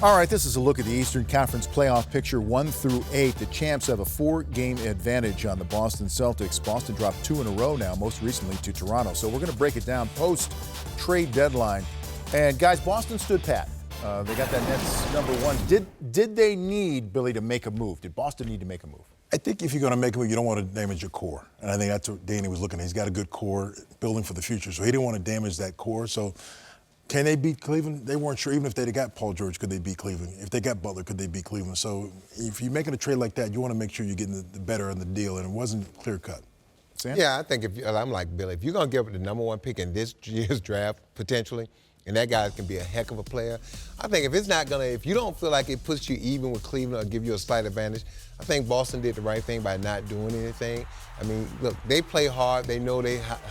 All right, this is a look at the Eastern Conference playoff picture 1 through 8. The champs have a 4-game advantage on the Boston Celtics. Boston dropped 2 in a row now, most recently to Toronto. So we're going to break it down post-trade deadline. And guys, Boston stood pat. They got that Nets #1. Did they need, Billy, to make a move? Did Boston need to make a move? I think if you're going to make a move, you don't want to damage your core. And I think that's what Danny was looking at. He's got a good core building for the future. So he didn't want to damage that core. So can they beat Cleveland? They weren't sure. Even if they got Paul George, could they beat Cleveland? If they got Butler, could they beat Cleveland? So if you're making a trade like that, you want to make sure you're getting the better of the deal. And it wasn't clear cut. Sam? Yeah, I think I'm like Billy. If you're going to give up the #1 pick in this year's draft, potentially, and that guy can be a heck of a player, I think if you don't feel like it puts you even with Cleveland or give you a slight advantage, I think Boston did the right thing by not doing anything. I mean, look, they play hard. They know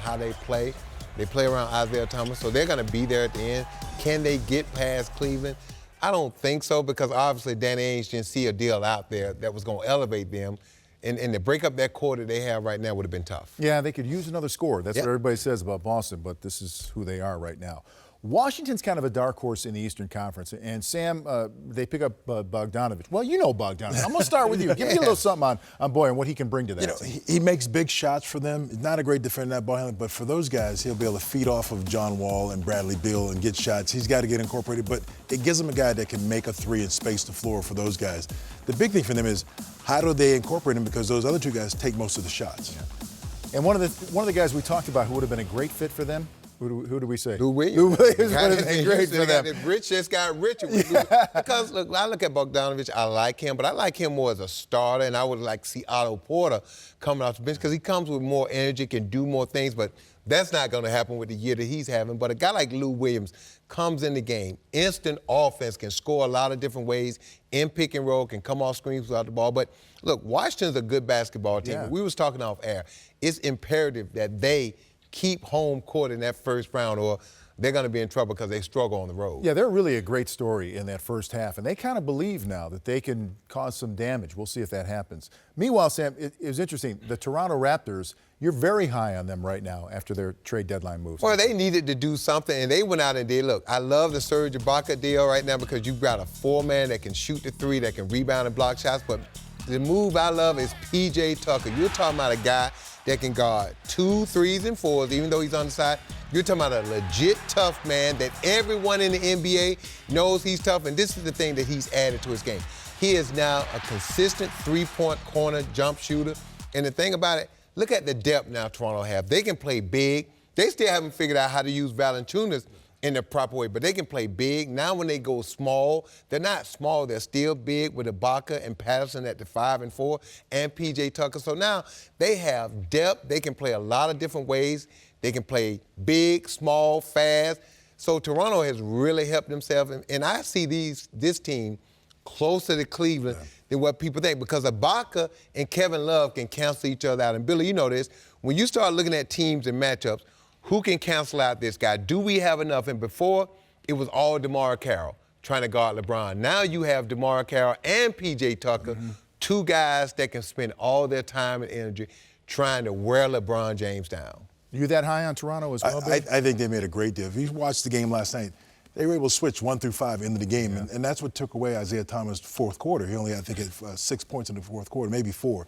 how they play. They play around Isaiah Thomas, so they're going to be there at the end. Can they get past Cleveland? I don't think so, because obviously Danny Ainge didn't see a deal out there that was going to elevate them. And to break up that core that they have right now would have been tough. Yeah, they could use another score. That's what everybody says about Boston, but this is who they are right now. Washington's kind of a dark horse in the Eastern Conference. And, Sam, they pick up Bogdanovich. Well, you know Bogdanovich. I'm going to start with you. Give me a little something on Boy and what he can bring to that team. He makes big shots for them. He's not a great defender, that ball handler, but for those guys, he'll be able to feed off of John Wall and Bradley Beal and get shots. He's got to get incorporated, but it gives him a guy that can make a three and space the floor for those guys. The big thing for them is how do they incorporate him, because those other two guys take most of the shots. Yeah. And one of the guys we talked about who would have been a great fit for them, who do we say? Lou Williams. Lou Williams would have been great for them. The rich just got richer. Because, look, I look at Bogdanovich, I like him, but I like him more as a starter, and I would like to see Otto Porter coming off the bench because he comes with more energy, can do more things, but that's not going to happen with the year that he's having. But a guy like Lou Williams comes in the game, instant offense, can score a lot of different ways, in pick and roll, can come off screens without the ball. But, look, Washington's a good basketball team. Yeah. We was talking off air. It's imperative that they keep home court in that first round, or they're going to be in trouble because they struggle on the road. Yeah, they're really a great story in that first half, and they kind of believe now that they can cause some damage. We'll see if that happens. Meanwhile, Sam, it was interesting. The Toronto Raptors, you're very high on them right now after their trade deadline moves. Well, they needed to do something, and they went out and did. Look, I love the Serge Ibaka deal right now because you've got a 4-man that can shoot the three, that can rebound and block shots, but the move I love is P.J. Tucker. You're talking about a guy that can guard 2, 3s, and 4s, even though he's on the side. You're talking about a legit tough man that everyone in the NBA knows he's tough, and this is the thing that he's added to his game. He is now a consistent three-point corner jump shooter, and the thing about it, look at the depth now Toronto have. They can play big. They still haven't figured out how to use Valanciunas in the proper way, but they can play big. Now when they go small, they're not small, they're still big with Ibaka and Patterson at the 5 and 4 and P.J. Tucker. So now they have depth. They can play a lot of different ways. They can play big, small, fast. So Toronto has really helped themselves, and I see this team closer to Cleveland than what people think, because Ibaka and Kevin Love can cancel each other out. And Billy, you know this, when you start looking at teams and matchups, who can cancel out this guy? Do we have enough? And before, it was all DeMar Carroll trying to guard LeBron. Now you have DeMar Carroll and P.J. Tucker, two guys that can spend all their time and energy trying to wear LeBron James down. You that high on Toronto as well, Bill? I think they made a great deal. If you watched the game last night, they were able to switch 1 through 5 into the game, and that's what took away Isaiah Thomas' fourth quarter. He only, I think, had 6 points in the fourth quarter, maybe 4.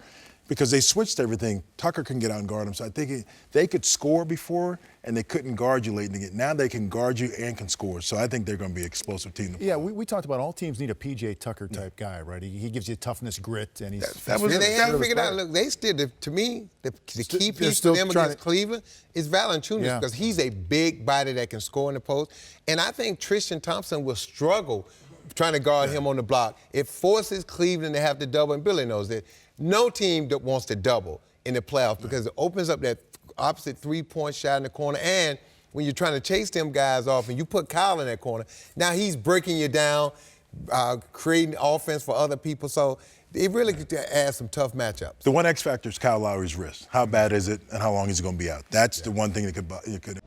Because they switched everything. Tucker can get out and guard him. So I think they could score before, and they couldn't guard you late in the game. Now they can guard you and can score. So I think they're going to be an explosive team. Yeah, we talked about all teams need a P.J. Tucker type guy, right? He gives you toughness, grit, and he's... They haven't figured out. Look, they still, to me, the key piece for them against Cleveland is Valanciunas, because he's a big body that can score in the post. And I think Tristan Thompson will struggle trying to guard him on the block. It forces Cleveland to have to double, and Billy knows that. No team that wants to double in the playoffs because it opens up that opposite three-point shot in the corner. And when you're trying to chase them guys off and you put Kyle in that corner, now he's breaking you down, creating offense for other people. So it really could add some tough matchups. The one X factor is Kyle Lowry's wrist. How bad is it and how long is he going to be out? That's the one thing that could